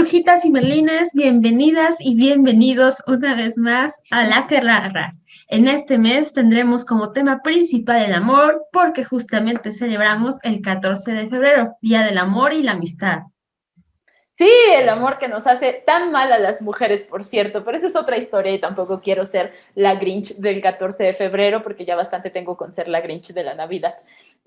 brujitas y merlines, bienvenidas y bienvenidos una vez más a La Aquelarre. En este mes tendremos como tema principal el amor, porque justamente celebramos el 14 de febrero, Día del Amor y la Amistad. Sí, el amor que nos hace tan mal a las mujeres, por cierto, pero esa es otra historia y tampoco quiero ser la Grinch del 14 de febrero porque ya bastante tengo con ser la Grinch de la Navidad.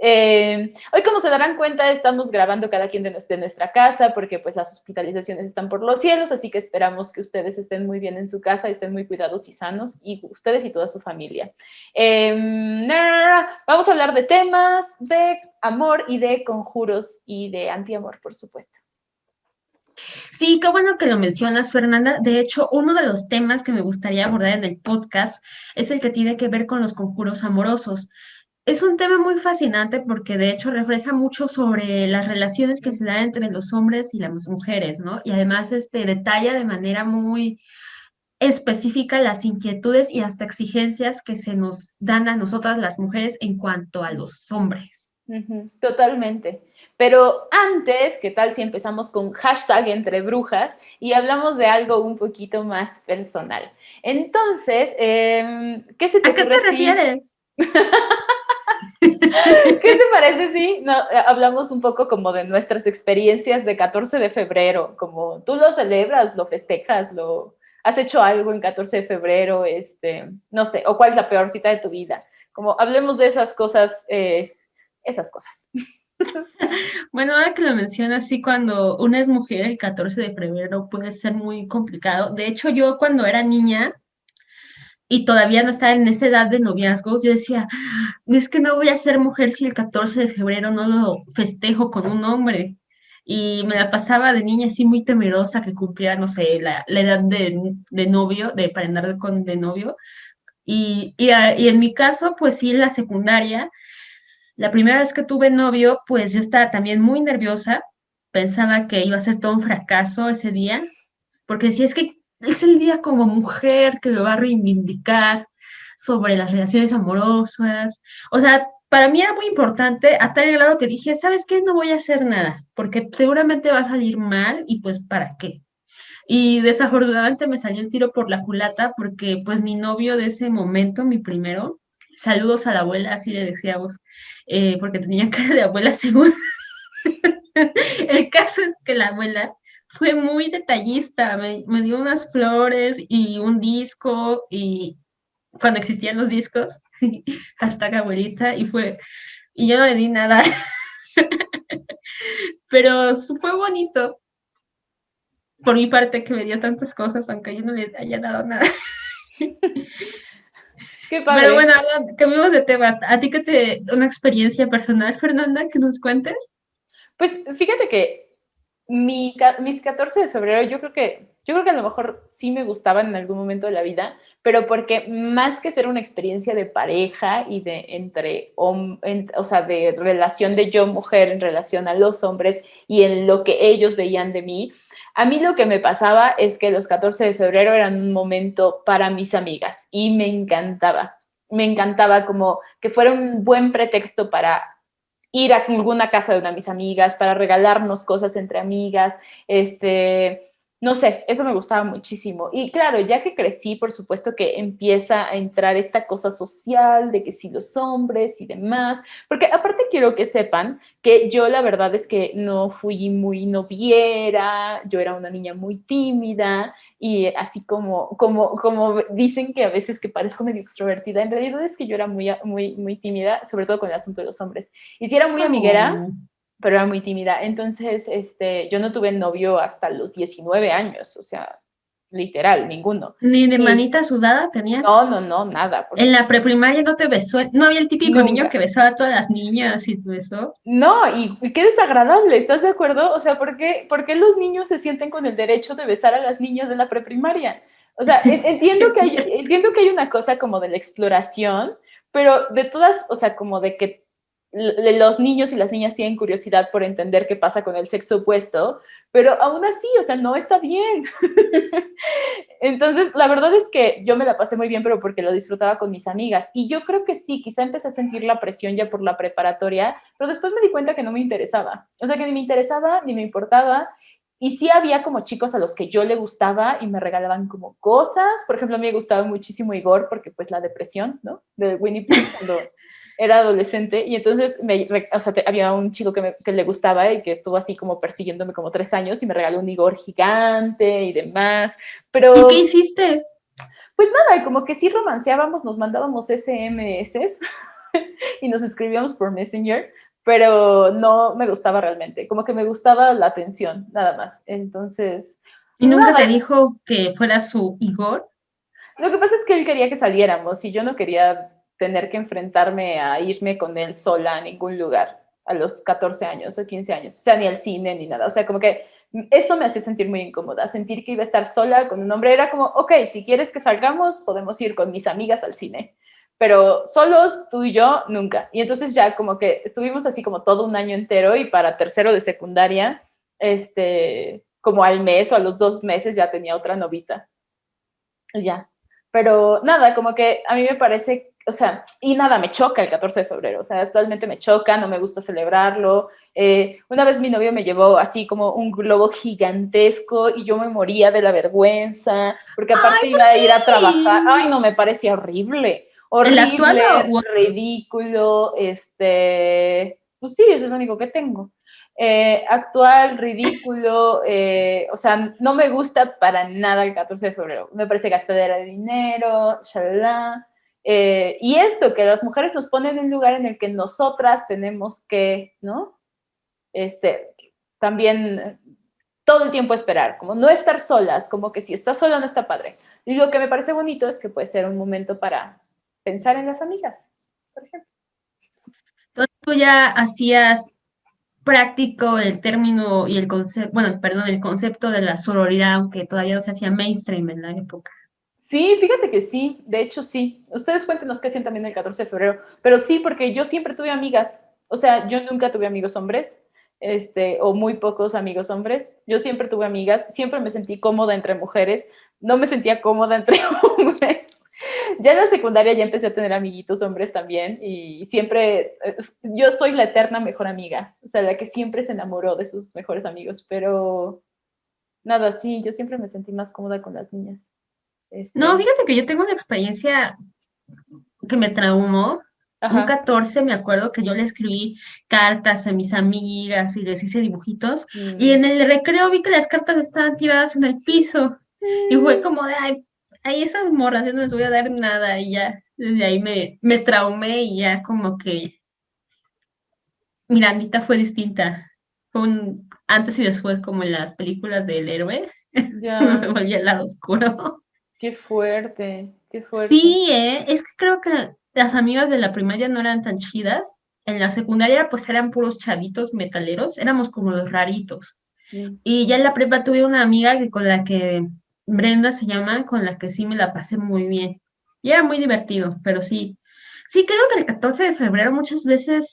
Hoy, como se darán cuenta, estamos grabando cada quien de nuestra casa porque pues las hospitalizaciones están por los cielos, así que esperamos que ustedes estén muy bien en su casa, estén muy cuidados y sanos, y ustedes y toda su familia. Vamos a hablar de temas de amor y de conjuros y de antiamor, por supuesto. Sí, qué bueno que lo mencionas, Fernanda. De hecho, uno de los temas que me gustaría abordar en el podcast es el que tiene que ver con los conjuros amorosos. Es un tema muy fascinante porque de hecho refleja mucho sobre las relaciones que se dan entre los hombres y las mujeres, ¿no? Y además detalla de manera muy específica las inquietudes y hasta exigencias que se nos dan a nosotras las mujeres en cuanto a los hombres. Totalmente. Pero antes, ¿qué tal si empezamos con hashtag entre brujas y hablamos de algo un poquito más personal? Entonces, ¿qué se te ¿A qué te ocurre si, refieres? qué te parece si hablamos un poco como de nuestras experiencias de 14 de febrero? Como tú lo celebras, lo festejas, has hecho algo en 14 de febrero, no sé, o cuál es la peor cita de tu vida. Como hablemos de esas cosas, esas cosas. Bueno, ahora que lo mencionas, sí, cuando una es mujer, el 14 de febrero puede ser muy complicado. De hecho, yo cuando era niña y todavía no estaba en esa edad de noviazgos, yo decía, es que no voy a ser mujer si el 14 de febrero no lo festejo con un hombre. Y me la pasaba de niña así muy temerosa que cumpliera, no sé, la edad de novio, para andar de novio. Y en mi caso, pues sí, en la secundaria, la primera vez que tuve novio, pues yo estaba también muy nerviosa. Pensaba que iba a ser todo un fracaso ese día, porque decía, es que es el día como mujer que me va a reivindicar sobre las relaciones amorosas. O sea, para mí era muy importante a tal grado que dije, ¿sabes qué? No voy a hacer nada, porque seguramente va a salir mal y pues ¿para qué? Y desafortunadamente me salió el tiro por la culata porque pues mi novio de ese momento, mi primero, saludos a la abuela, así le decíamos, porque tenía cara de abuela según. El caso es que la abuela fue muy detallista, me dio unas flores y un disco y cuando existían los discos, hashtag abuelita, y yo no le di nada, pero fue bonito por mi parte que me dio tantas cosas, aunque yo no le haya dado nada. Qué Pero bueno, padre. cambiemos de tema. ¿A ti una experiencia personal, Fernanda, que nos cuentes? Pues fíjate que mis 14 de febrero, yo creo que a lo mejor sí me gustaban en algún momento de la vida, pero porque más que ser una experiencia de pareja y de o sea, de relación de yo mujer en relación a los hombres y en lo que ellos veían de mí, a mí lo que me pasaba es que los 14 de febrero eran un momento para mis amigas y me encantaba. Me encantaba como que fuera un buen pretexto para ir a alguna casa de una de mis amigas, para regalarnos cosas entre amigas, no sé, eso me gustaba muchísimo. Y claro, ya que crecí, por supuesto que empieza a entrar esta cosa social de que si los hombres y demás, porque aparte quiero que sepan que yo la verdad es que no fui muy noviera, yo era una niña muy tímida y así como dicen que a veces que parezco medio extrovertida, en realidad es que yo era muy tímida, sobre todo con el asunto de los hombres. Y sí era muy amiguera, Oh, pero era muy tímida. Entonces, yo no tuve novio hasta los 19 años, o sea, literal, ninguno. ¿ni de Y manita sudada tenías? no, nada, por En la supuesto. preprimaria no te besó, no había el típico niño Nunca. que besaba a todas las niñas y te besó. No, y qué desagradable, ¿estás de acuerdo? O sea, ¿por qué los niños se sienten con el derecho de besar a las niñas de la preprimaria? O sea, Sí, entiendo es que hay, cierto. entiendo que hay una cosa como de la exploración, pero de todas, o sea, como de que los niños y las niñas tienen curiosidad por entender qué pasa con el sexo opuesto, pero aún así, o sea, no está bien. Entonces, la verdad es que yo me la pasé muy bien, pero porque lo disfrutaba con mis amigas. Y yo creo que sí, quizá empecé a sentir la presión ya por la preparatoria, pero después me di cuenta que no me interesaba. O sea, que ni me interesaba, ni me importaba. Y sí había como chicos a los que yo le gustaba y me regalaban como cosas. Por ejemplo, a mí me gustaba muchísimo Igor porque pues la depresión, ¿no? De Winnie Pooh cuando era adolescente. Y entonces, había un chico que le gustaba y que estuvo así como persiguiéndome como 3 años y me regaló un Igor gigante y demás. ¿Y qué Pero hiciste? pues nada, como que sí romanceábamos, nos mandábamos SMS y nos escribíamos por Messenger, pero no me gustaba realmente, como que me gustaba la atención, nada más. Entonces, ¿Y nunca te nada, dijo que fuera su Igor? lo que pasa es que él quería que saliéramos y yo no quería tener que enfrentarme a irme con él sola a ningún lugar a los 14 años o 15 años, o sea, ni al cine ni nada, o sea, como que eso me hacía sentir muy incómoda, sentir que iba a estar sola con un hombre, era como, ok, si quieres que salgamos, podemos ir con mis amigas al cine, pero solos, tú y yo, nunca. Y entonces ya como que estuvimos así como todo un año entero y para tercero de secundaria, como al mes o a los 2 meses ya tenía otra novita. Y ya. Pero nada, como que a mí me parece, o sea, y nada, me choca el 14 de febrero, o sea, actualmente me choca, no me gusta celebrarlo. Una vez mi novio me llevó así como un globo gigantesco y yo me moría de la vergüenza, porque Ay, aparte ¿por iba a ir a trabajar, qué? ay, no, me parecía horrible, ¿El actual horrible, o ridículo, pues sí, eso es lo único que tengo. Actual, ridículo, o sea, no me gusta para nada el 14 de febrero. Me parece gastadera de dinero, shalala. Y esto, que las mujeres nos ponen en un lugar en el que nosotras tenemos que, ¿no? También todo el tiempo esperar, como no estar solas, como que si estás sola no está padre. Y lo que me parece bonito es que puede ser un momento para pensar en las amigas, por ejemplo. entonces tú ya hacías práctico el término y el concepto, bueno, perdón, el concepto de la sororidad, aunque todavía no se hacía mainstream en la época? Sí, fíjate que sí, de hecho sí. Ustedes cuéntenos qué hacían también el 14 de febrero, pero sí, porque yo siempre tuve amigas, o sea, yo nunca tuve amigos hombres, o muy pocos amigos hombres. Yo siempre tuve amigas, siempre me sentí cómoda entre mujeres, no me sentía cómoda entre hombres. Ya en la secundaria ya empecé a tener amiguitos hombres también y siempre, yo soy la eterna mejor amiga, o sea, la que siempre se enamoró de sus mejores amigos, pero nada, sí, yo siempre me sentí más cómoda con las niñas. No, Este, fíjate que yo tengo una experiencia que me traumó. Un ajá. 14 me acuerdo que yo le escribí cartas a mis amigas y les hice dibujitos y Mm. en el recreo vi que las cartas estaban tiradas en el piso y fue como de, ay, esas morras, yo no les voy a dar nada y ya, desde ahí me traumé y ya como que Mirandita fue distinta. Fue un antes y después como en las películas del héroe, me Ya, volví al lado oscuro. qué fuerte, qué fuerte. Sí, es que creo que las amigas de la primaria no eran tan chidas. En la secundaria, pues eran puros chavitos metaleros, éramos como los raritos. Mm. Y ya en la prepa tuve una amiga con la que, Brenda se llama, con la que sí me la pasé muy bien. Y era muy divertido, pero sí. Sí, creo que el 14 de febrero muchas veces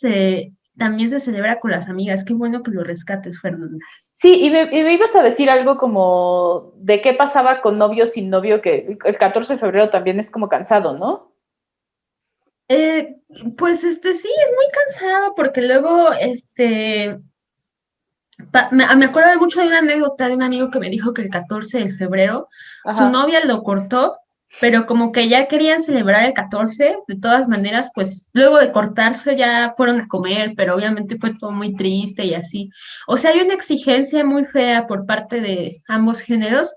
también se celebra con las amigas. Qué bueno que lo rescates, Fernanda. Sí, y me ibas a decir algo como de qué pasaba con novio sin novio, que el 14 de febrero también es como cansado, ¿no? Eh, pues sí, es muy cansado porque luego, me acuerdo de mucho de una anécdota de un amigo que me dijo que el 14 de febrero su Ajá. novia lo cortó, pero como que ya querían celebrar el 14, de todas maneras, pues luego de cortarse ya fueron a comer, pero obviamente fue todo muy triste y así. O sea, hay una exigencia muy fea por parte de ambos géneros,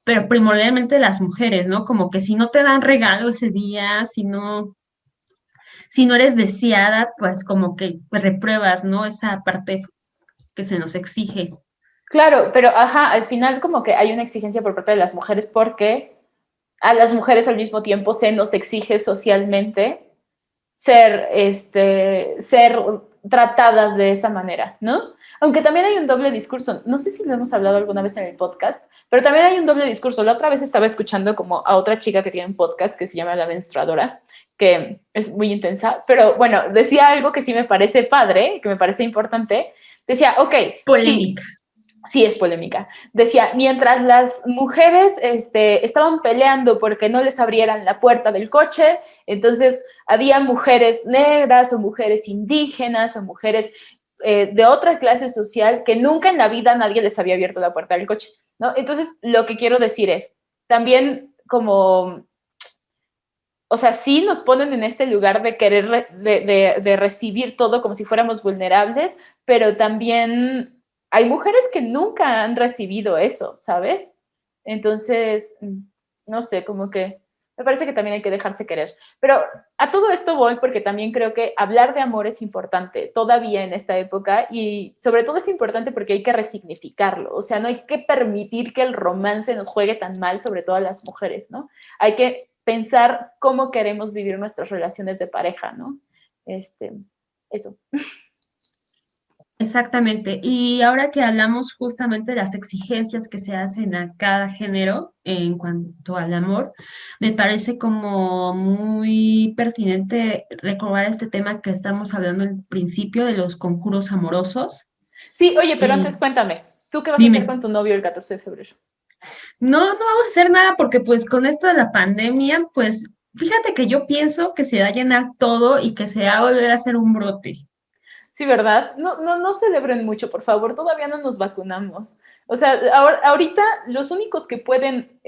pero primordialmente las mujeres, ¿no? Como que si no te dan regalo ese día, si no eres deseada, pues como que repruebas, ¿no? Esa parte que se nos exige. Claro, pero ajá, al final como que hay una exigencia por parte de las mujeres porque a las mujeres al mismo tiempo se nos exige socialmente ser tratadas de esa manera, ¿no? Aunque también hay un doble discurso, no sé si lo hemos hablado alguna vez en el podcast, pero también hay un doble discurso. La otra vez estaba escuchando como a otra chica que tiene un podcast que se llama La Menstruadora, que es muy intensa, pero bueno, decía algo que sí me parece padre, que me parece importante. Decía, ok, sí, Polémica. sí es polémica. Decía, mientras las mujeres estaban peleando porque no les abrieran la puerta del coche, entonces había mujeres negras o mujeres indígenas o mujeres de otra clase social que nunca en la vida nadie les había abierto la puerta del coche, ¿no? Entonces, lo que quiero decir es, también como, o sea, sí nos ponen en este lugar de querer, de recibir todo como si fuéramos vulnerables, pero también hay mujeres que nunca han recibido eso, ¿sabes? Entonces, no sé, como que me parece que también hay que dejarse querer. Pero a todo esto voy porque también creo que hablar de amor es importante todavía en esta época y sobre todo es importante porque hay que resignificarlo. O sea, no hay que permitir que el romance nos juegue tan mal, sobre todo a las mujeres, ¿no? Hay que pensar cómo queremos vivir nuestras relaciones de pareja, ¿no? Eso. Exactamente. Y ahora que hablamos justamente de las exigencias que se hacen a cada género en cuanto al amor, me parece como muy pertinente recordar este tema que estamos hablando al principio de los conjuros amorosos. Sí, oye, pero Eh, antes cuéntame, ¿tú qué vas a hacer dime, con tu novio el 14 de febrero? no, no vamos a hacer nada porque pues con esto de la pandemia, pues fíjate que yo pienso que se va a llenar todo y que se va a volver a hacer un brote. Sí, ¿verdad? No, no, no celebren mucho, por favor, todavía no nos vacunamos. O sea, ahorita los únicos que pueden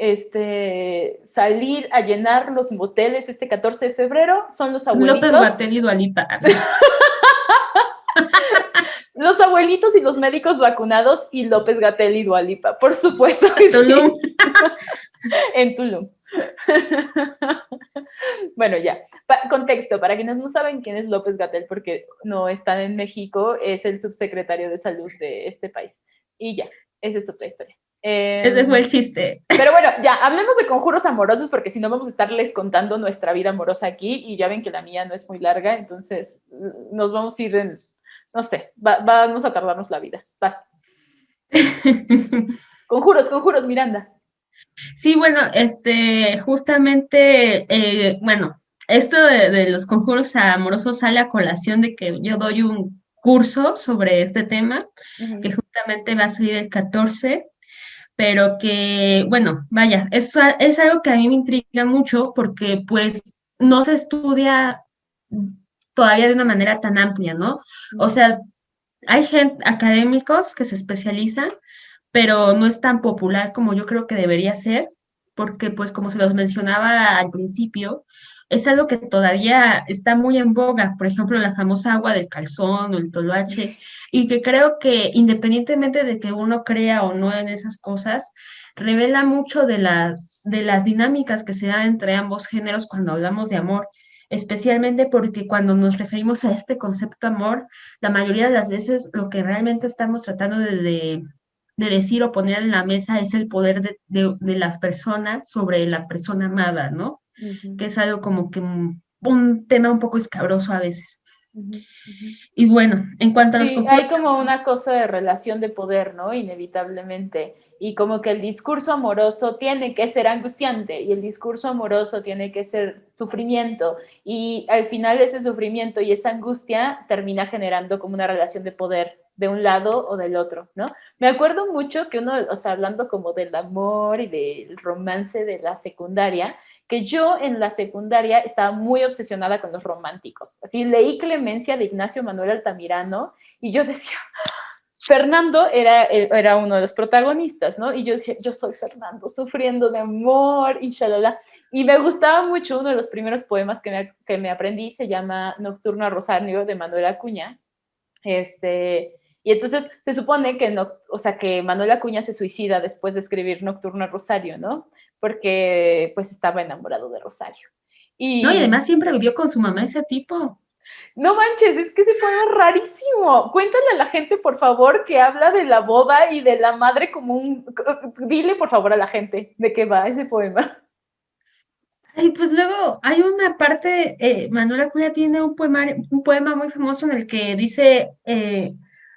salir a llenar los moteles este 14 de febrero son López Gatell y Dua Lipa. los abuelitos y los médicos vacunados y López Gatell y Dua Lipa, por supuesto que Tulum. sí, en Tulum. Bueno, ya. Contexto, para quienes no saben quién es López Gatell porque no están en México, es el subsecretario de salud de este país. Y ya, esa es otra historia. Ese fue el chiste. Pero bueno, ya, hablemos de conjuros amorosos porque si no vamos a estarles contando nuestra vida amorosa aquí y ya ven que la mía no es muy larga, entonces nos vamos a ir en, no sé, vamos a tardarnos la vida. Vas. Conjuros, conjuros, Miranda. Sí, bueno, justamente, bueno, esto de los conjuros amorosos sale a colación de que yo doy un curso sobre este tema, que justamente va a salir el 14, pero que, bueno, vaya, es algo que a mí me intriga mucho porque pues no se estudia todavía de una manera tan amplia, ¿no? O sea, hay académicos que se especializan, pero no es tan popular como yo creo que debería ser, porque pues como se los mencionaba al principio, es algo que todavía está muy en boga, por ejemplo, la famosa agua del calzón o el toloache, y que creo que independientemente de que uno crea o no en esas cosas, revela mucho de las dinámicas que se dan entre ambos géneros cuando hablamos de amor, especialmente porque cuando nos referimos a este concepto amor, la mayoría de las veces lo que realmente estamos tratando de decir o poner en la mesa es el poder de la persona sobre la persona amada, ¿no? Que es algo como que un tema un poco escabroso a veces. Y bueno, en cuanto a los Sí, conjuros, hay como una cosa de relación de poder, ¿no? Inevitablemente. Y como que el discurso amoroso tiene que ser angustiante y el discurso amoroso tiene que ser sufrimiento. Y al final ese sufrimiento y esa angustia termina generando como una relación de poder de un lado o del otro, ¿no? Me acuerdo mucho que uno, o sea, hablando como del amor y del romance de la secundaria, que yo en la secundaria estaba muy obsesionada con los románticos. Así leí Clemencia de Ignacio Manuel Altamirano y yo decía, Fernando era uno de los protagonistas, ¿no? Y yo decía, yo soy Fernando, sufriendo de amor y shalala. Y me gustaba mucho uno de los primeros poemas que me aprendí, se llama Nocturno a Rosario de Manuel Acuña. Y entonces se supone que, no, o sea, que Manuel Acuña se suicida después de escribir Nocturno a Rosario, ¿no? Porque pues estaba enamorado de Rosario. no, y Y además siempre vivió con su mamá ese tipo. no manches, es que ese poema es rarísimo. Cuéntale a la gente, por favor, que habla de la boda y de la madre como un... Dile, por favor, a la gente de qué va ese poema. Y pues luego hay una parte, Manuel Acuña tiene un poema muy famoso en el que dice,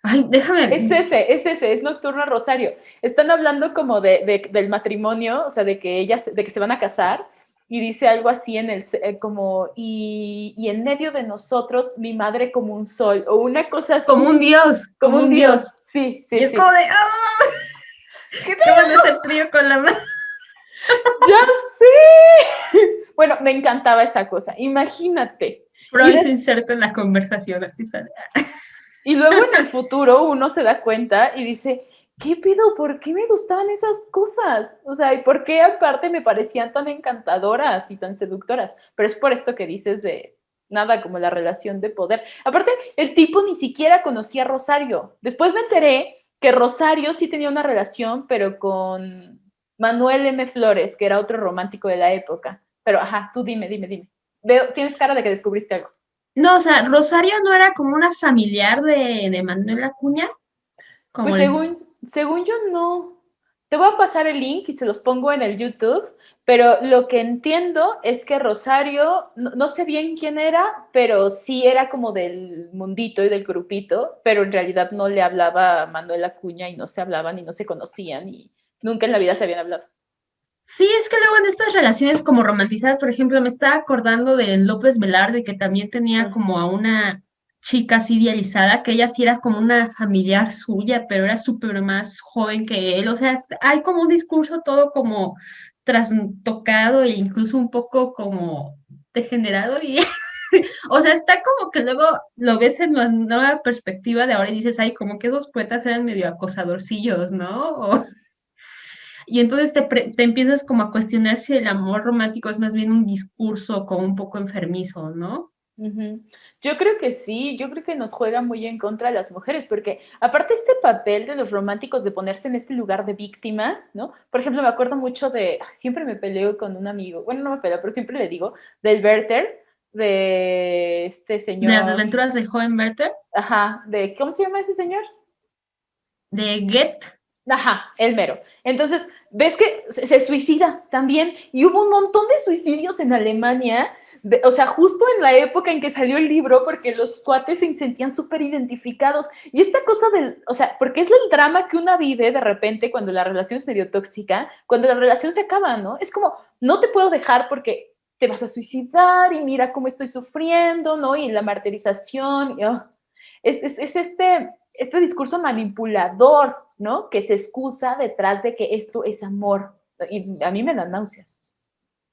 ay, déjame, Es Nocturno a Rosario. Están hablando como del matrimonio, o sea, de que se van a casar, y dice algo así en como, y en medio de nosotros, mi madre como un sol, o una cosa como un así, dios, como como un un dios. dios. Sí, Y sí, es como sí. de, ¡ah! ¿Qué ¿Qué van a hacer trío con la mamá? ¡Ya sé! Bueno, me encantaba esa cosa. Imagínate. Y Freud se inserta en la conversación, así sale. Y luego en el futuro uno se da cuenta y dice, ¿qué pedo? ¿Por qué me gustaban esas cosas? O sea, ¿y por qué aparte me parecían tan encantadoras y tan seductoras? Pero es por esto que dices de nada, como la relación de poder. Aparte, el tipo ni siquiera conocía a Rosario. Después me enteré que Rosario sí tenía una relación, pero con Manuel M. Flores, que era otro romántico de la época. Pero, ajá, tú dime. Veo, tienes cara de que descubriste algo. No, o sea, Rosario no era como una familiar de Manuel Acuña, como Pues el... según yo no. Te voy a pasar el link y se los pongo en el YouTube, pero lo que entiendo es que Rosario, no sé bien quién era, pero sí era como del mundito y del grupito, pero en realidad no le hablaba a Manuel Acuña y no se hablaban y no se conocían y nunca en la vida se habían hablado. Sí, es que luego en estas relaciones como romantizadas, por ejemplo, me estaba acordando de López Velarde, que también tenía Ajá. como a una chica así idealizada, que ella sí era como una familiar suya, pero era súper más joven que él. O sea, hay como un discurso todo como trastocado e incluso un poco como degenerado, y o sea, está como que luego lo ves en la nueva perspectiva de ahora y dices, ay, como que esos poetas eran medio acosadorcillos, ¿no? Y entonces te empiezas como a cuestionar si el amor romántico es más bien un discurso como un poco enfermizo, ¿no? Ujú. Yo creo que sí, yo creo que nos juega muy en contra a las mujeres, porque aparte este papel de los románticos de ponerse en este lugar de víctima, ¿no? Por ejemplo, me acuerdo mucho de, siempre me peleo con un amigo, bueno, no me peleo, pero siempre le digo, del Werther, de este De las señor, desventuras de joven Werther, ajá, de, ¿cómo se llama ese señor? de Goethe. Ajá, el mero. Entonces, ves que se suicida también. Y hubo un montón de suicidios en Alemania, o sea, justo en la época en que salió el libro, porque los cuates se sentían súper identificados. Y esta cosa del, o sea, porque es el drama que una vive de repente cuando la relación es medio tóxica, cuando la relación se acaba, ¿no? Es como, no te puedo dejar porque te vas a suicidar y mira cómo estoy sufriendo, ¿no? Y la martirización. Y, oh, es este discurso manipulador, ¿no? Que se excusa detrás de que esto es amor. Y a mí me dan náuseas.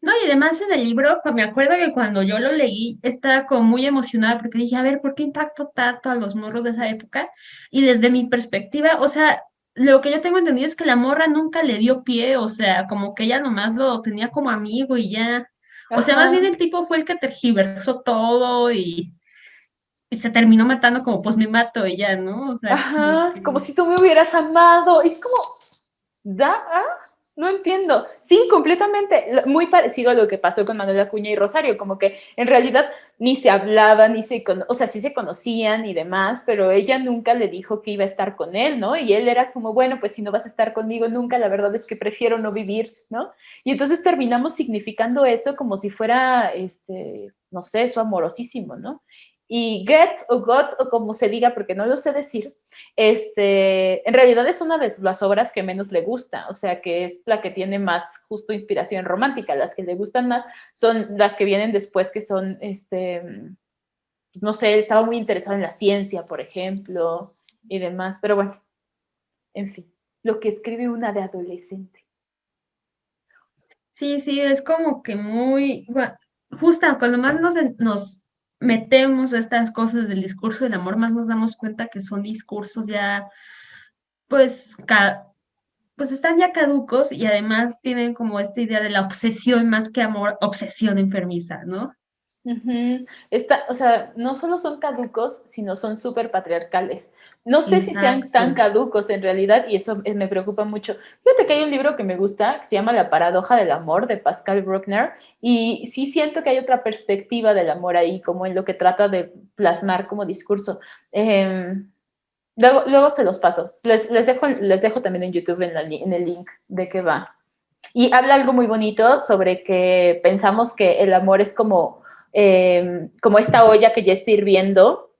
No, y además en el libro, me acuerdo que cuando yo lo leí, estaba como muy emocionada porque dije, a ver, ¿por qué impactó tanto a los morros de esa época? Y desde mi perspectiva, o sea, lo que yo tengo entendido es que la morra nunca le dio pie, o sea, como que ella nomás lo tenía como amigo y ya. O sea, más bien Ajá, el tipo fue el que tergiversó todo y se terminó matando como, pues me mato y ya, ¿no? O sea, como ajá, como que... si tú me hubieras amado. Es como, ¿da? No entiendo. Sí, completamente. Muy parecido a lo que pasó con Manuel Acuña y Rosario, como que en realidad ni se hablaban, o sea, sí se conocían y demás, pero ella nunca le dijo que iba a estar con él, ¿no? Y él era como, bueno, pues si no vas a estar conmigo nunca, la verdad es que prefiero no vivir, ¿no? Y entonces terminamos significando eso como si fuera, no sé, su amorosísimo, ¿no? Y Get o Got, o como se diga, porque no lo sé decir, en realidad es una de las obras que menos le gusta, o sea, que es la que tiene más justo inspiración romántica. Las que le gustan más son las que vienen después, que son, no sé, estaba muy interesado en la ciencia, por ejemplo, y demás, pero bueno, en fin, lo que escribe una de adolescente. Sí, sí, es como que muy, justo cuando más nos metemos a estas cosas del discurso del amor, más nos damos cuenta que son discursos ya, pues, pues están ya caducos y además tienen como esta idea de la obsesión más que amor, obsesión enfermiza, ¿no? Ujú. O sea, no solo son caducos, sino son súper patriarcales. No sé si sean tan Exacto. caducos en realidad, y eso me preocupa mucho. Fíjate que hay un libro que me gusta, que se llama La paradoja del amor, de Pascal Bruckner, y sí siento que hay otra perspectiva del amor ahí, como en lo que trata de plasmar como discurso. Luego se los paso. Les dejo también en YouTube en el link de qué va. Y habla algo muy bonito sobre que pensamos que el amor es como esta olla que ya está hirviendo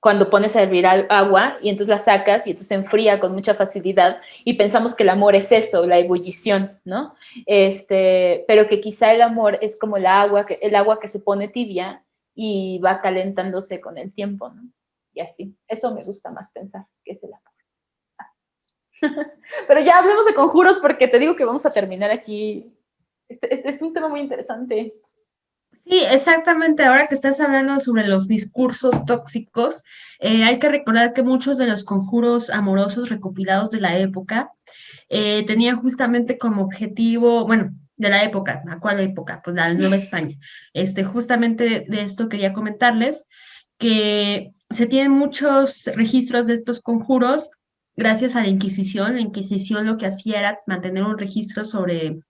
cuando pones a hervir agua y entonces la sacas y entonces se enfría con mucha facilidad y pensamos que el amor es eso, la ebullición, ¿no? Pero que quizá el amor es como el agua que se pone tibia y va calentándose con el tiempo, ¿no? Y así. Eso me gusta más pensar que es el amor. Pero ya hablemos de conjuros porque te digo que vamos a terminar aquí. Es un tema muy interesante. Sí, exactamente. Ahora que estás hablando sobre los discursos tóxicos, hay que recordar que muchos de los conjuros amorosos recopilados de la época tenían justamente como objetivo, bueno, de la época, ¿a cuál época? Pues la Nueva España. Justamente de esto quería comentarles que se tienen muchos registros de estos conjuros gracias a la Inquisición. La Inquisición lo que hacía era mantener un registro sobre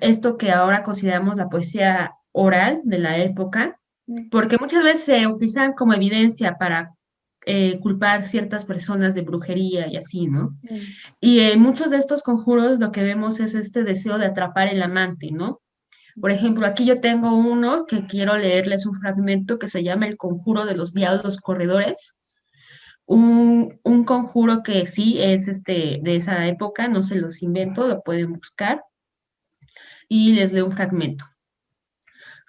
esto que ahora consideramos la poesía oral de la época, Mm, porque muchas veces se utilizan como evidencia para culpar ciertas personas de brujería y así, ¿no? mm, Y en muchos de estos conjuros lo que vemos es este deseo de atrapar el amante, ¿no? Por ejemplo, aquí yo tengo uno que quiero leerles un fragmento que se llama El conjuro de los diablos corredores. Un conjuro que sí es de esa época, no se los invento, lo pueden buscar y les leo un fragmento.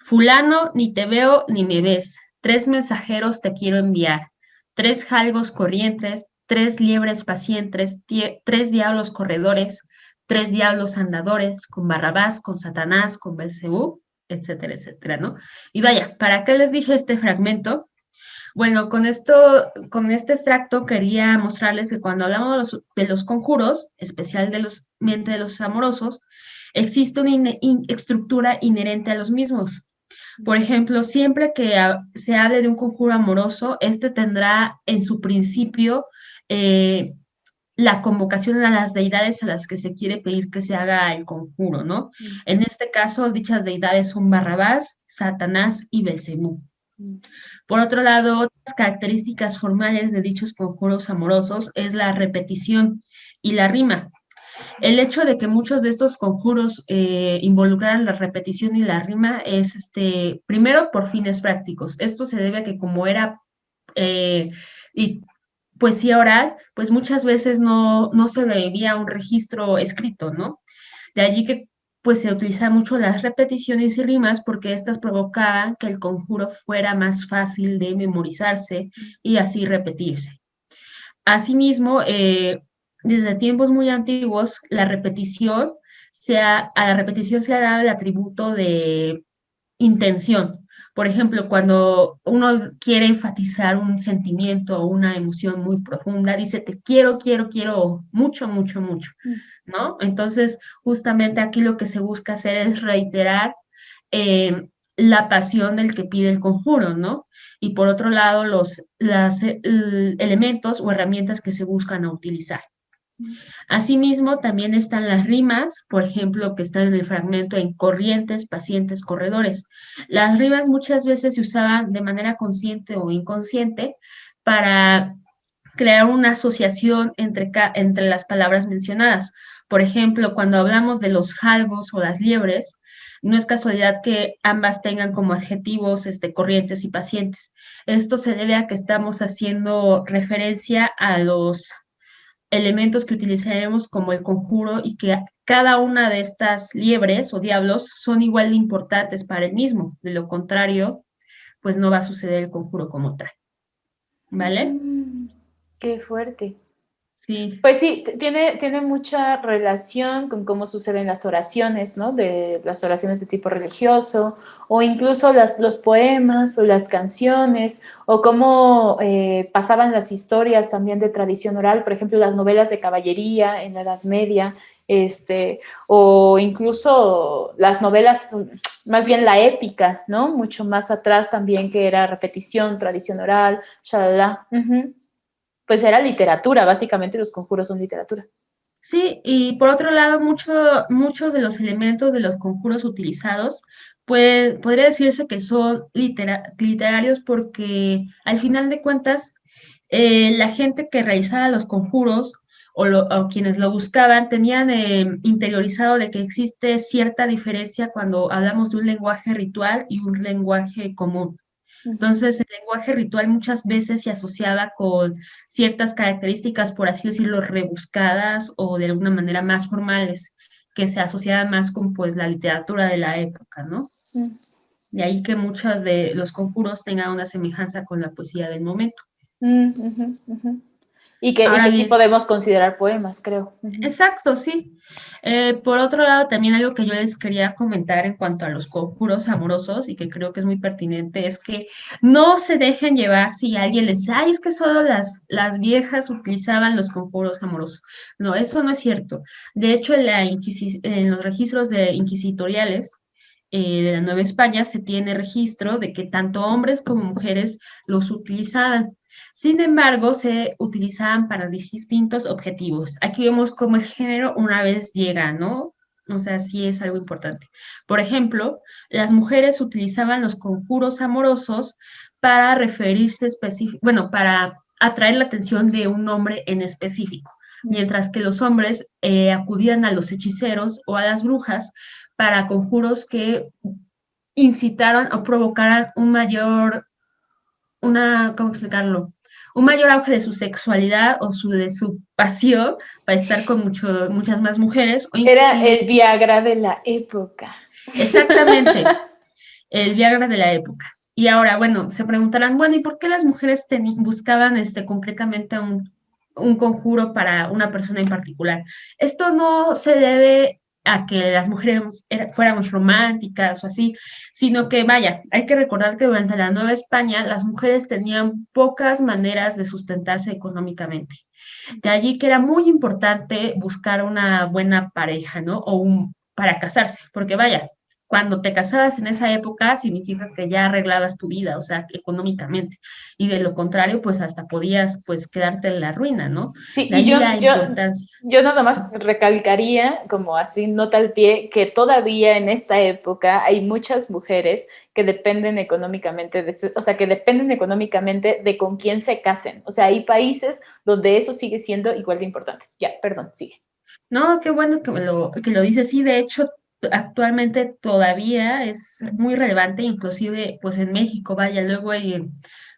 Fulano, ni te veo ni me ves. Tres mensajeros te quiero enviar. Tres jalgos corrientes, tres liebres pacientes, tres diablos corredores, tres diablos andadores, con Barrabás, con Satanás, con Belcebú, etcétera, etcétera, ¿no? Y vaya, ¿para qué les dije este fragmento? Bueno, con este extracto quería mostrarles que cuando hablamos de los conjuros, especial de los amorosos, existe una estructura inherente a los mismos. Por ejemplo, siempre que se hable de un conjuro amoroso, este tendrá en su principio eh, la convocación a las deidades a las que se quiere pedir que se haga el conjuro, ¿no? mm, En este caso, dichas deidades son Barrabás, Satanás y Belcebú. mm, Por otro lado, otras características formales de dichos conjuros amorosos es la repetición y la rima. El hecho de que muchos de estos conjuros involucran la repetición y la rima es, primero, por fines prácticos. Esto se debe a que como era eh, y poesía oral, pues muchas veces no se veía un registro escrito, ¿no? De allí que pues se utilizaban mucho las repeticiones y rimas porque estas provocaban que el conjuro fuera más fácil de memorizarse y así repetirse. Asimismo, desde tiempos muy antiguos, a la repetición se ha dado el atributo de intención. Por ejemplo, cuando uno quiere enfatizar un sentimiento o una emoción muy profunda, dice te quiero, quiero, quiero mucho, mucho, mucho, mm, ¿no? Entonces, justamente aquí lo que se busca hacer es reiterar la pasión del que pide el conjuro, ¿no? Y por otro lado, los elementos o herramientas que se buscan a utilizar. mm, Asimismo, también están las rimas, por ejemplo, que están en el fragmento en corrientes, pacientes, corredores. Las rimas muchas veces se usaban de manera consciente o inconsciente para crear una asociación entre las palabras mencionadas. Por ejemplo, cuando hablamos de los jalgos o las liebres, no es casualidad que ambas tengan como adjetivos corrientes y pacientes. Esto se debe a que estamos haciendo referencia a los elementos que utilizaremos como el conjuro y que cada una de estas liebres o diablos son igual de importantes para el mismo. De lo contrario, pues no va a suceder el conjuro como tal. ¿Vale? mm. Qué fuerte. Sí, Pues sí, tiene mucha relación con cómo suceden las oraciones, ¿no? De las oraciones de tipo religioso, o incluso los poemas o las canciones, o cómo pasaban las historias también de tradición oral, por ejemplo, las novelas de caballería en la Edad Media, o incluso las novelas, más bien la épica, ¿no? Mucho más atrás también que era repetición, tradición oral, shalala. Uh-huh. Pues era literatura, básicamente los conjuros son literatura. sí, y por otro lado, muchos de los elementos de los conjuros utilizados, pues podría decirse que son literarios porque al final de cuentas, la gente que realizaba los conjuros o quienes lo buscaban tenían interiorizado de que existe cierta diferencia cuando hablamos de un lenguaje ritual y un lenguaje común. Uh-huh. Entonces, el lenguaje ritual muchas veces se asociaba con ciertas características, por así decirlo, rebuscadas o de alguna manera más formales, que se asociaban más con pues la literatura de la época, ¿no? Uh-huh. De ahí que muchos de los conjuros tengan una semejanza con la poesía del momento. Uh-huh. Uh-huh. Y que Ahora sí bien, podemos considerar poemas, creo. exacto, sí. Por otro lado, también algo que yo les quería comentar en cuanto a los conjuros amorosos y que creo que es muy pertinente es que no se dejen llevar si alguien les dice, ay, es que solo las viejas utilizaban los conjuros amorosos. No, eso no es cierto. De hecho, en los registros inquisitoriales de la Nueva España se tiene registro de que tanto hombres como mujeres los utilizaban. Sin embargo, se utilizaban para distintos objetivos. Aquí vemos cómo el género una vez llega, ¿no? O sea, sí es algo importante. Por ejemplo, las mujeres utilizaban los conjuros amorosos para referirse bueno, para atraer la atención de un hombre en específico, mientras que los hombres acudían a los hechiceros o a las brujas para conjuros que incitaron o provocaran ¿cómo explicarlo? Un mayor auge de su sexualidad o de su pasión para estar con muchas más mujeres o Era inclusive, el Viagra de la época. exactamente, el Viagra de la época. Y ahora, bueno, se preguntarán, bueno, ¿y por qué las mujeres buscaban concretamente un conjuro para una persona en particular? Esto no se debe a que las mujeres fuéramos románticas o así, sino que, vaya, hay que recordar que durante la Nueva España las mujeres tenían pocas maneras de sustentarse económicamente. De allí que era muy importante buscar una buena pareja, ¿no? Para casarse, porque vaya, cuando te casabas en esa época significa que ya arreglabas tu vida, o sea, económicamente, y de lo contrario, pues hasta podías, pues, quedarte en la ruina, ¿no? Sí, De y allí la importancia. yo nada más recalcaría, como así nota al pie, que todavía en esta época hay muchas mujeres que dependen económicamente o sea, que dependen económicamente de con quién se casen. O sea, hay países donde eso sigue siendo igual de importante. Ya, perdón, sigue. No, qué bueno que lo dices. Sí, de hecho, actualmente todavía es muy relevante, inclusive pues en México, vaya, luego hay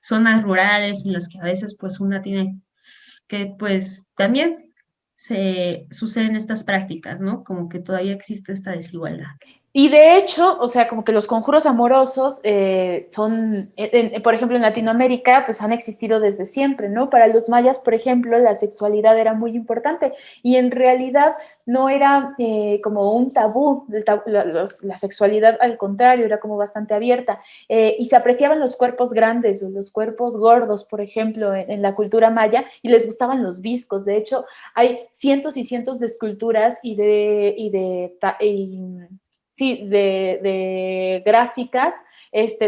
zonas rurales en las que a veces pues una tiene que pues también se suceden estas prácticas, ¿no? Como que todavía existe esta desigualdad. Y de hecho, o sea, como que los conjuros amorosos son, por ejemplo, en Latinoamérica, pues han existido desde siempre, ¿no? Para los mayas, por ejemplo, la sexualidad era muy importante y en realidad no era como un tabú, la sexualidad al contrario, era como bastante abierta y se apreciaban los cuerpos grandes o los cuerpos gordos, por ejemplo, en la cultura maya y les gustaban los viscos. De hecho, hay cientos y cientos de esculturas sí, de gráficas,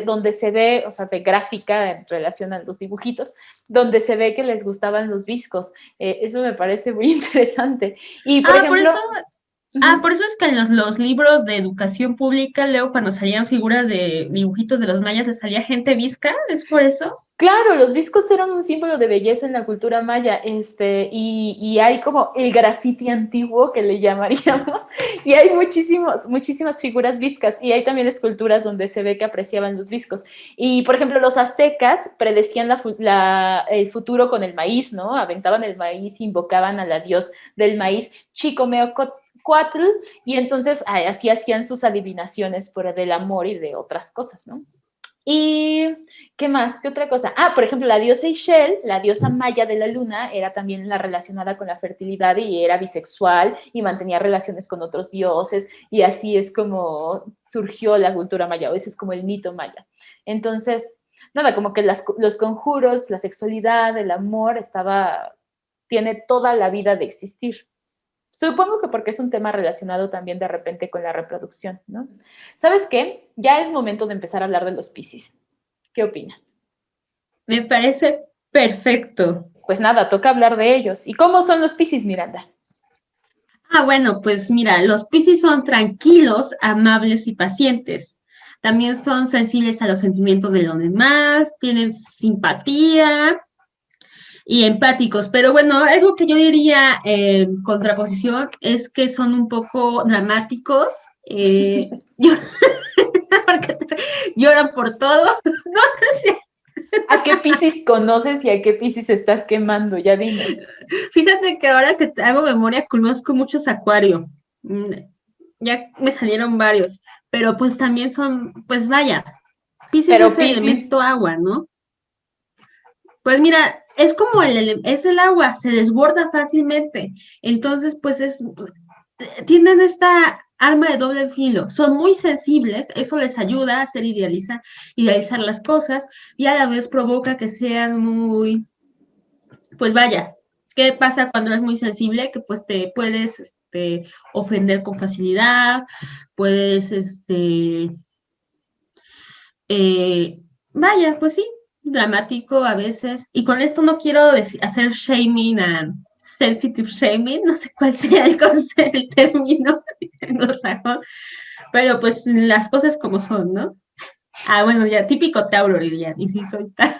donde se ve, o sea, de gráfica en relación a los dibujitos, donde se ve que les gustaban los viscos. Eso me parece muy interesante. Y, por Ah, por ejemplo, eso por eso es que en los libros de educación pública, luego cuando salían figuras de dibujitos de los mayas, les salía gente visca, ¿es por eso? claro, los viscos eran un símbolo de belleza en la cultura maya, y hay como el grafiti antiguo que le llamaríamos, y hay muchísimas figuras viscas, y hay también esculturas donde se ve que apreciaban los viscos. Y, por ejemplo, los aztecas predecían el futuro con el maíz, ¿no? Aventaban el maíz, invocaban a la dios del maíz, Chicomeocuatl, y entonces así hacían sus adivinaciones por del amor y de otras cosas, ¿no? ¿Y qué más? ¿Qué otra cosa? Ah, por ejemplo, la diosa Ixchel, la diosa maya de la luna, era también la relacionada con la fertilidad y era bisexual y mantenía relaciones con otros dioses y así es como surgió la cultura maya, o ese es como el mito maya. Entonces, nada, como que los conjuros, la sexualidad, el amor, tiene toda la vida de existir. Supongo que porque es un tema relacionado también de repente con la reproducción, ¿no? ¿Sabes qué? Ya es momento de empezar a hablar de los Piscis. ¿Qué opinas? Me parece perfecto. Pues nada, toca hablar de ellos. ¿Y cómo son los Piscis, Miranda? Bueno, pues mira, los Piscis son tranquilos, amables y pacientes. También son sensibles a los sentimientos de los demás, tienen simpatía y empáticos. Pero bueno, algo que yo diría en contraposición es que son un poco dramáticos. Porque lloran por todo. No, ¿A qué Piscis conoces y a qué Piscis estás quemando? Ya dinos. fíjate que ahora que hago memoria conozco muchos acuario. Ya me salieron varios, pero pues también son, pues vaya, Piscis Pero es el Piscis, elemento agua, ¿no? Pues mira, es como es el agua, se desborda fácilmente. Entonces, pues tienen esta arma de doble filo. Son muy sensibles, eso les ayuda a hacer idealizar las cosas y a la vez provoca que sean muy, pues vaya, ¿qué pasa cuando eres muy sensible? Que pues te puedes ofender con facilidad, puedes, eh, vaya, pues sí, dramático a veces. Y con esto no quiero hacer shaming a sensitive shaming, no sé cuál sea el término anglosajón, pero pues las cosas como son, ¿no? Ah, bueno, ya, típico Tauro, dirían, y sí soy Tauro.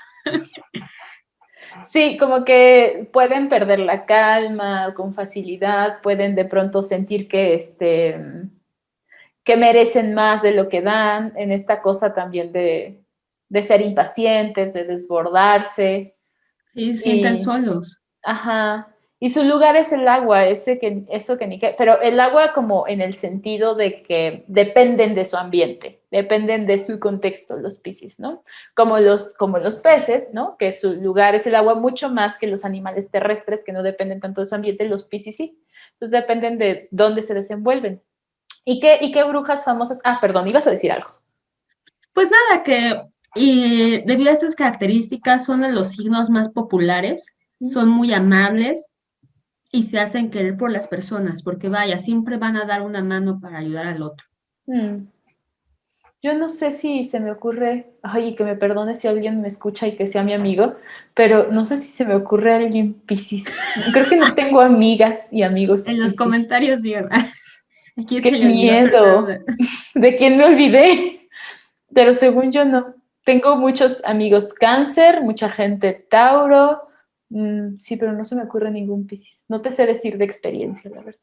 Sí, como que pueden perder la calma con facilidad, pueden de pronto sentir que merecen más de lo que dan, en esta cosa también de ser impacientes, de desbordarse. Sí, se sientan Y, solos. ajá, y su lugar es el agua, eso que ni qué, pero el agua como en el sentido de que dependen de su ambiente, dependen de su contexto los Piscis, ¿no? Como los peces, ¿no? Que su lugar es el agua mucho más que los animales terrestres que no dependen tanto de su ambiente, los Piscis sí. Entonces dependen de dónde se desenvuelven. Y qué brujas famosas? Ah, perdón, ibas a decir algo. Pues nada, que debido a estas características son de los signos más populares, son muy amables y se hacen querer por las personas, porque vaya, siempre van a dar una mano para ayudar al otro. Mm. Yo no sé si se me ocurre, ay, que me perdone si alguien me escucha y que sea mi amigo, pero no sé si se me ocurre alguien Piscis. Creo que no tengo amigas y amigos En los Piscis. comentarios digan, ¿a quién ¡Qué se le olvidó miedo! Fernanda? ¿De quién me olvidé? Pero según yo no. Tengo muchos amigos cáncer, mucha gente Tauro. Sí, pero no se me ocurre ningún Piscis. No te sé decir de experiencia, la verdad.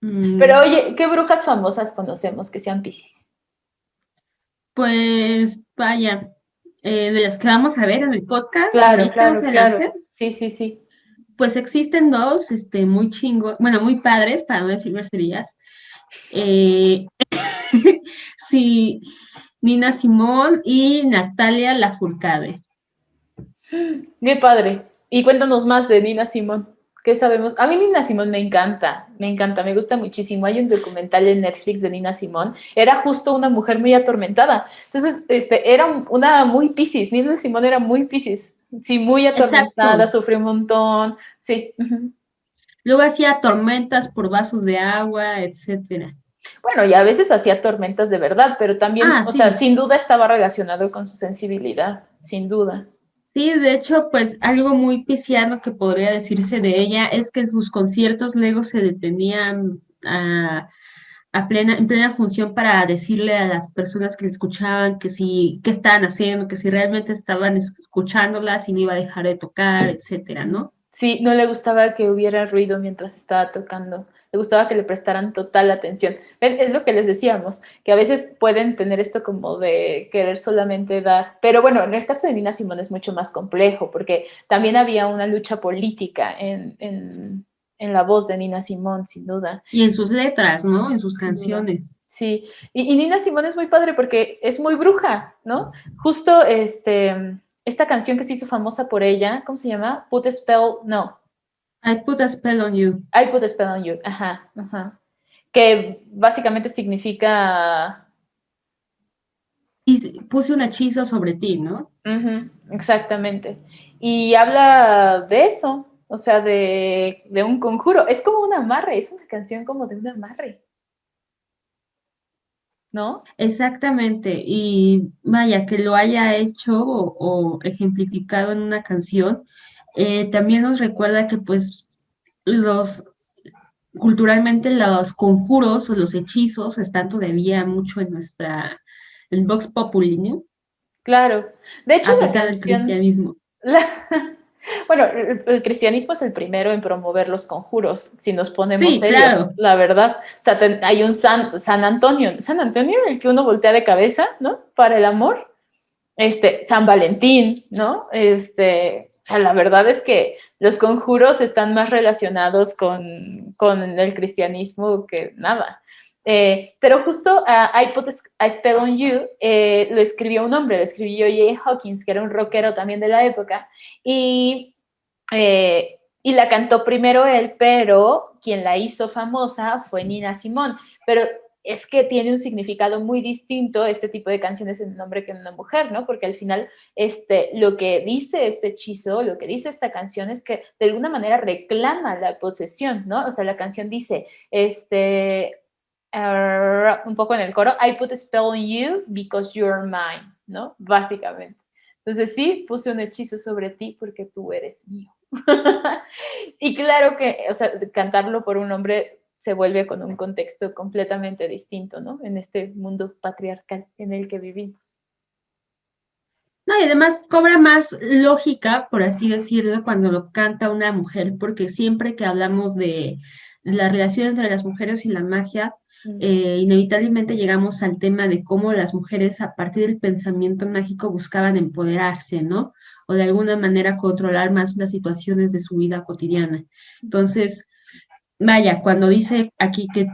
Pero Mm, oye, ¿qué brujas famosas conocemos que sean Piscis? pues vaya, de las que vamos a ver en el podcast Claro, ahorita más claro, claro. adelante, Sí, sí, sí. pues existen dos, muy chingos, bueno, muy padres, para no decir groserías. Eh, sí, Nina Simón y Natalia Lafourcade. Qué padre. Y cuéntanos más de Nina Simón. ¿Qué sabemos? A mí Nina Simón me encanta, me gusta muchísimo. Hay un documental en Netflix de Nina Simón. Era justo una mujer muy atormentada. Entonces, era una muy Piscis. Nina Simón era muy Piscis. Sí, muy atormentada, Exacto. sufrió un montón. Sí. Uh-huh. Luego hacía tormentas por vasos de agua, etcétera. Bueno, y a veces hacía tormentas de verdad, pero también, Ah, o sea, sí. sin duda estaba relacionado con su sensibilidad, sin duda. Sí, de hecho, pues algo muy pisciano que podría decirse de ella es que en sus conciertos luego se detenían en plena función para decirle a las personas que le escuchaban que sí, qué estaban haciendo, que si realmente estaban escuchándolas y no iba a dejar de tocar, etcétera, ¿no? Sí, no le gustaba que hubiera ruido mientras estaba tocando. Le gustaba que le prestaran total atención. ¿Ven? Es lo que les decíamos, que a veces pueden tener esto como de querer solamente dar. Pero bueno, en el caso de Nina Simón es mucho más complejo, porque también había una lucha política en la voz de Nina Simón, sin duda. Y en sus letras, ¿no? En sus Sin duda. canciones. Sí, y Nina Simón es muy padre porque es muy bruja, ¿no? Justo esta canción que se hizo famosa por ella, ¿cómo se llama? Put a Spell, no, I put a spell on you. I Put a Spell on You, ajá, ajá. Que básicamente significa, Y puse un hechizo sobre ti, ¿no? exactamente. Y habla de eso, o sea, de un conjuro. Es como un amarre, es una canción como de un amarre, ¿no? Exactamente, y vaya, que lo haya hecho o ejemplificado en una canción, también nos recuerda que pues los culturalmente los conjuros o los hechizos están todavía mucho en el Vox Populi, ¿no? Claro. De hecho, A la pesar del canción, cristianismo. la, bueno, el cristianismo es el primero en promover los conjuros, si nos ponemos Sí, serios, claro, la verdad. O sea, hay un San Antonio, el que uno voltea de cabeza, ¿no? Para el amor. San Valentín, ¿no? O sea, la verdad es que los conjuros están más relacionados con el cristianismo que nada. Pero justo I Put a Spell on You lo escribió un hombre, lo escribió Jay Hawkins, que era un rockero también de la época, y la cantó primero él, pero quien la hizo famosa fue Nina Simone. Pero es que tiene un significado muy distinto este tipo de canciones en un hombre que en una mujer, ¿no? Porque al final lo que dice este hechizo, lo que dice esta canción es que de alguna manera reclama la posesión, ¿no? O sea, la canción dice, un poco en el coro, I put a spell on you because you're mine, ¿no? Básicamente. Entonces sí, puse un hechizo sobre ti porque tú eres mío. Y claro que, o sea, cantarlo por un hombre se vuelve con un contexto completamente distinto, ¿no? En este mundo patriarcal en el que vivimos. No, y además cobra más lógica, por así decirlo, cuando lo canta una mujer, porque siempre que hablamos de la relación entre las mujeres y la magia, inevitablemente llegamos al tema de cómo las mujeres a partir del pensamiento mágico buscaban empoderarse, ¿no? O de alguna manera controlar más las situaciones de su vida cotidiana. Entonces, vaya, cuando dice aquí que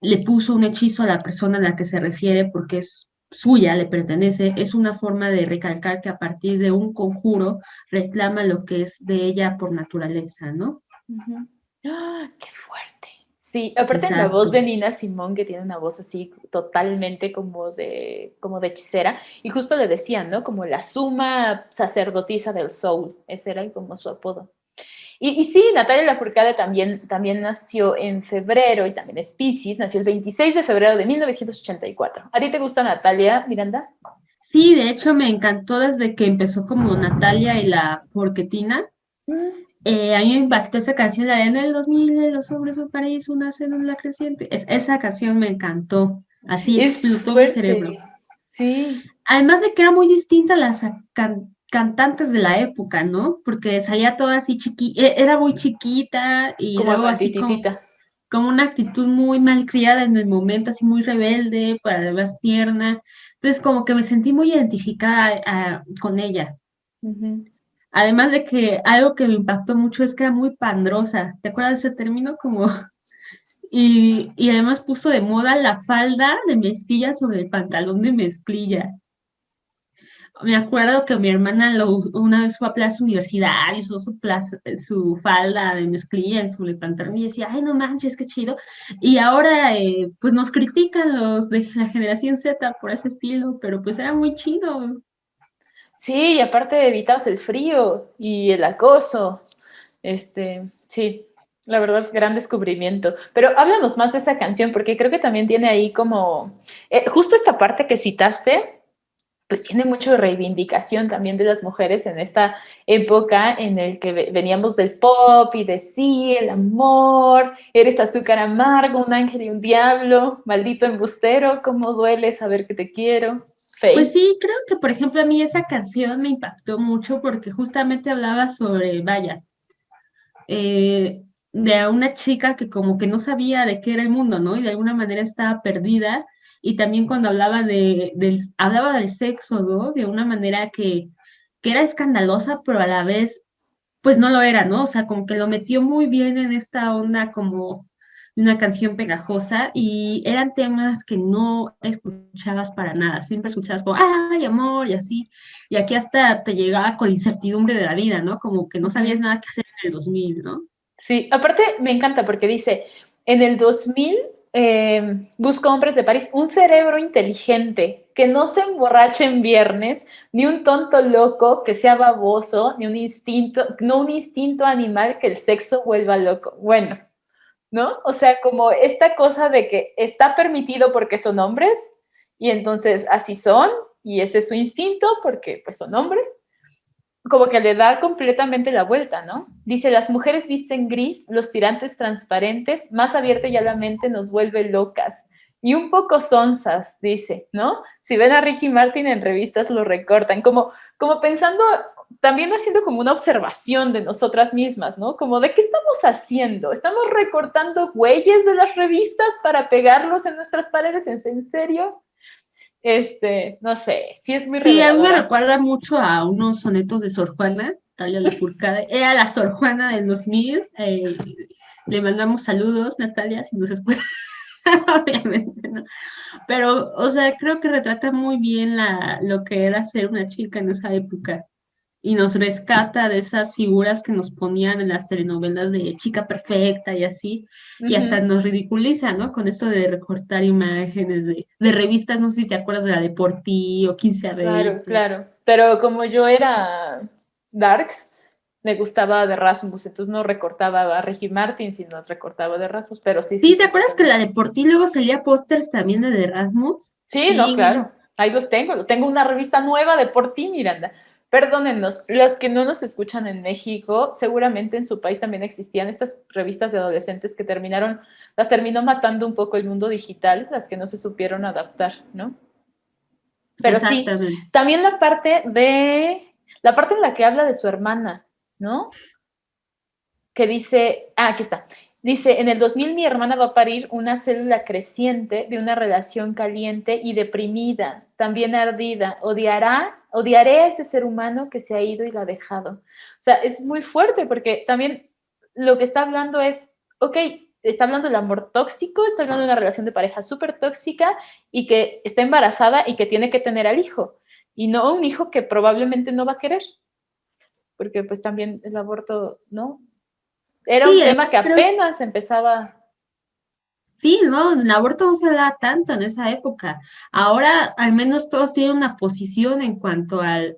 le puso un hechizo a la persona a la que se refiere porque es suya, le pertenece, es una forma de recalcar que a partir de un conjuro reclama lo que es de ella por naturaleza, ¿no? Uh-huh. ¡Oh, qué fuerte! Sí, aparte la voz Exacto. de Nina Simón, que tiene una voz así totalmente como de hechicera, y justo le decían, ¿no? Como la suma sacerdotisa del soul, ese era como su apodo. Y sí, Natalia Lafourcade también nació en febrero y también es Piscis, nació el 26 de febrero de 1984. ¿A ti te gusta Natalia, Miranda? Sí, de hecho me encantó desde que empezó como Natalia y la Forquetina. A mí me impactó esa canción, la de en el 2000, los hombres del paraíso nacen en la creciente. Esa canción me encantó, así Es explotó mi cerebro. fuerte, sí. Además de que era muy distinta a las cantantes de la época, ¿no? Porque salía toda así era muy chiquita y Como luego así tititita. como una actitud muy malcriada en el momento, así muy rebelde, para además tierna. Entonces como que me sentí muy identificada con ella. Uh-huh. Además de que algo que me impactó mucho es que era muy pandrosa. ¿Te acuerdas de ese término? Como y además puso de moda la falda de mezclilla sobre el pantalón de mezclilla. Me acuerdo que mi hermana una vez fue a Plaza Universidad y usó su falda de mezclilla en su pantalón y decía, ay, no manches, qué chido. Y ahora, pues nos critican los de la generación Z por ese estilo, pero pues era muy chido. Sí, y aparte evitabas el frío y el acoso. Sí, la verdad, gran descubrimiento. Pero háblanos más de esa canción, porque creo que también tiene ahí como, justo esta parte que citaste, pues tiene mucho de reivindicación también de las mujeres en esta época en el que veníamos del pop y de sí, el amor, eres azúcar amargo, un ángel y un diablo, maldito embustero, cómo duele saber que te quiero. Pues Faye. sí, creo que, por ejemplo, a mí esa canción me impactó mucho porque justamente hablaba sobre, vaya, de una chica que como que no sabía de qué era el mundo, ¿no? Y de alguna manera estaba perdida. Y también cuando hablaba del sexo, ¿no? De una manera que era escandalosa, pero a la vez, pues no lo era, ¿no? O sea, como que lo metió muy bien en esta onda como una canción pegajosa y eran temas que no escuchabas para nada, siempre escuchabas como, ay, amor, y así, y aquí hasta te llegaba con incertidumbre de la vida, ¿no? Como que no sabías Uh-huh. nada que hacer en el 2000, ¿no? Sí, aparte me encanta porque dice, en el 2000 busco hombres de París, un cerebro inteligente, que no se emborrache en viernes, ni un tonto loco que sea baboso, ni un instinto, no un instinto animal que el sexo vuelva loco. Bueno, ¿no? O sea, como esta cosa de que está permitido porque son hombres, y entonces así son, y ese es su instinto porque pues son hombres, como que le da completamente la vuelta, ¿no? Dice, las mujeres visten gris, los tirantes transparentes, más abierta ya la mente nos vuelve locas. Y un poco sonzas, dice, ¿no? Si ven a Ricky Martin en revistas lo recortan, como pensando, también haciendo como una observación de nosotras mismas, ¿no? Como de qué estamos haciendo. ¿Estamos recortando güeyes de las revistas para pegarlos en nuestras paredes? ¿En serio? No sé, sí es muy Sí, a mí me reveladora. recuerda mucho a unos sonetos de Sor Juana, Talia Lafourcade. Era la Sor Juana del 2000. Le mandamos saludos, Natalia, si nos escucha. obviamente, ¿no? Pero, o sea, creo que retrata muy bien lo que era ser una chica en esa época y nos rescata de esas figuras que nos ponían en las telenovelas de chica perfecta y así, y hasta Ujú, nos ridiculiza, ¿no? Con esto de recortar imágenes de revistas, no sé si te acuerdas de la de Por Ti o 15 a claro, 20. claro. Pero como yo era Darks, me gustaba de Rasmus, entonces no recortaba a Ricky Martin, sino recortaba de Rasmus, pero sí, sí, Sí, ¿te sí, acuerdas que la totalmente. de Por Ti luego salía pósters también de Erasmus? Sí, no, Sí, claro. Ahí los tengo. Tengo una revista nueva de Por Ti, Miranda. Perdónennos, los que no nos escuchan en México, seguramente en su país también existían estas revistas de adolescentes que las terminó matando un poco el mundo digital, las que no se supieron adaptar, ¿no? Pero sí, exactamente. también la parte en la que habla de su hermana, ¿no? Que dice, aquí está. Dice, en el 2000 mi hermana va a parir una célula creciente de una relación caliente y deprimida, también ardida. Odiaré a ese ser humano que se ha ido y la ha dejado. O sea, es muy fuerte porque también lo que está hablando es, ok, está hablando del amor tóxico, está hablando de una relación de pareja súper tóxica y que está embarazada y que tiene que tener al hijo. Y no un hijo que probablemente no va a querer, porque pues también el aborto, ¿no? Era Sí, un tema además que creo. apenas empezaba. Sí, no, el aborto no se da tanto en esa época. Ahora al menos todos tienen una posición en cuanto al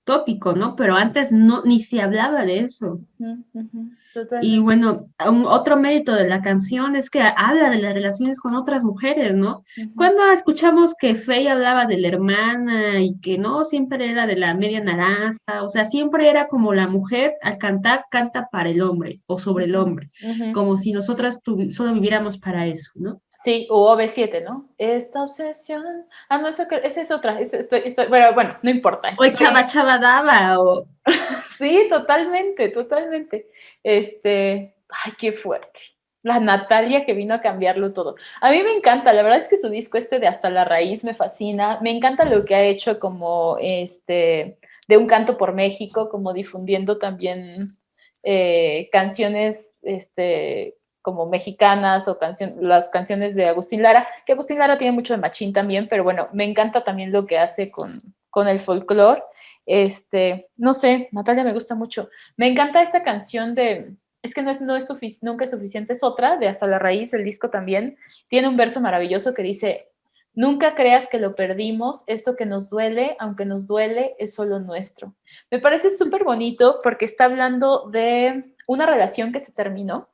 tópico, ¿no? Pero antes no, ni se hablaba de eso. Ujú, ujú, Y totalmente. bueno, otro mérito de la canción es que habla de las relaciones con otras mujeres, ¿no? Ujú, Cuando escuchamos que Faye hablaba de la hermana y que no siempre era de la media naranja, o sea, siempre era como la mujer al cantar, canta para el hombre o sobre el ujú, hombre, ujú. como si nosotras solo viviéramos para eso, ¿no? Sí, o OV7, ¿no? Esta obsesión. Ah, no, esa es otra. Bueno, no importa. O el chaba chaba daba, o Sí, totalmente, totalmente. Ay, qué fuerte. La Natalia que vino a cambiarlo todo. A mí me encanta, la verdad es que su disco de Hasta la Raíz me fascina. Me encanta lo que ha hecho como de Un Canto por México, como difundiendo también canciones como mexicanas o las canciones de Agustín Lara, que Agustín Lara tiene mucho de machín también, pero bueno, me encanta también lo que hace con el folclore. No sé, Natalia me gusta mucho. Me encanta esta canción es que nunca es suficiente, es otra, de Hasta la Raíz del disco también. Tiene un verso maravilloso que dice, nunca creas que lo perdimos, esto que nos duele, aunque nos duele, es solo nuestro. Me parece súper bonito porque está hablando de una relación que se terminó,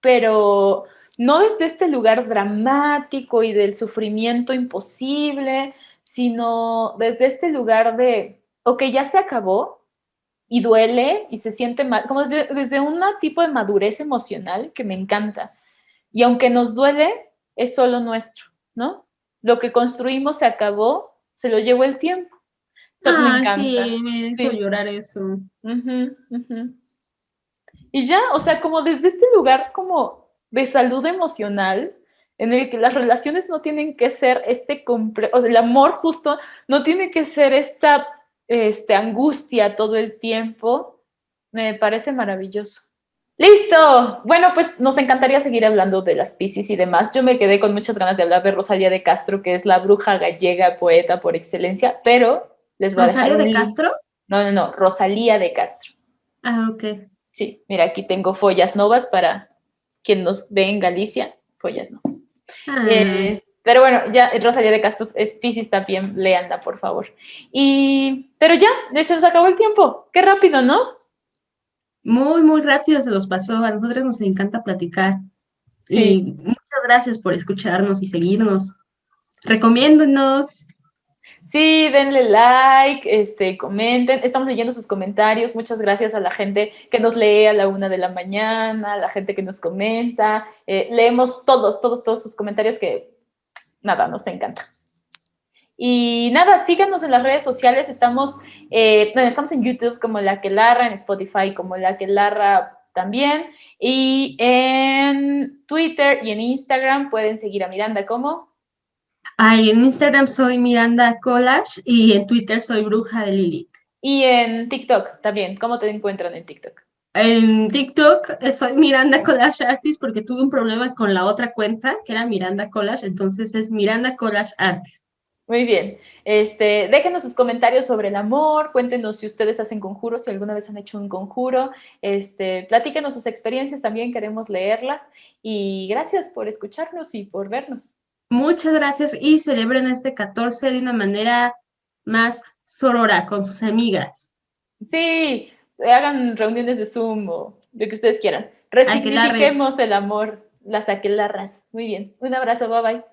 pero no desde este lugar dramático y del sufrimiento imposible, sino desde este lugar de, ok, ya se acabó y duele y se siente mal, como desde un tipo de madurez emocional que me encanta. Y aunque nos duele, es solo nuestro, ¿no? Lo que construimos se acabó, se lo llevó el tiempo. O sea, me ah, encanta. sí, me hizo Sí. llorar eso. Uh-huh, uh-huh. Y ya, o sea, como desde este lugar como de salud emocional, en el que las relaciones no tienen que ser o sea, el amor justo no tiene que ser esta angustia todo el tiempo, me parece maravilloso. Listo. Bueno, pues nos encantaría seguir hablando de las Piscis y demás. Yo me quedé con muchas ganas de hablar de Rosalía de Castro, que es la bruja gallega poeta por excelencia, pero les voy a dejar ¿Rosario un de link. Castro? No, no, no, Rosalía de Castro. Ah, ok. Sí, mira, aquí tengo follas novas para quien nos ve en Galicia, follas novas. Ah, Pero bueno, ya Rosalía de Castro es Piscis también, léanla, por favor. Pero ya, se nos acabó el tiempo. Qué rápido, ¿no? muy, muy rápido se los pasó. A nosotros nos encanta platicar. Sí. Y muchas gracias por escucharnos y seguirnos. Recomiéndonos. Sí, denle like, comenten. Estamos leyendo sus comentarios. Muchas gracias a la gente que nos lee a la 1 de la mañana, a la gente que nos comenta. Leemos todos, todos, todos sus comentarios que, nada, nos encanta. Y nada, síganos en las redes sociales. Estamos en YouTube como La Quelarra, en Spotify como La Quelarra también. Y en Twitter y en Instagram pueden seguir a Miranda como. Ay, en Instagram soy Miranda Collage y en Twitter soy Bruja de Lilith. Y en TikTok también. ¿Cómo te encuentran en TikTok? En TikTok soy Miranda Collage Artist porque tuve un problema con la otra cuenta, que era Miranda Collage, entonces es Miranda Collage Artist. Muy bien. Déjenos sus comentarios sobre el amor, cuéntenos si ustedes hacen conjuros, si alguna vez han hecho un conjuro, platíquenos sus experiencias, también queremos leerlas. Y gracias por escucharnos y por vernos. Muchas gracias y celebren este 14 de una manera más sorora con sus amigas. Sí, hagan reuniones de Zoom o lo que ustedes quieran. Aquelarres. Resignifiquemos el amor, las aquelarras. Muy bien. Un abrazo, bye bye.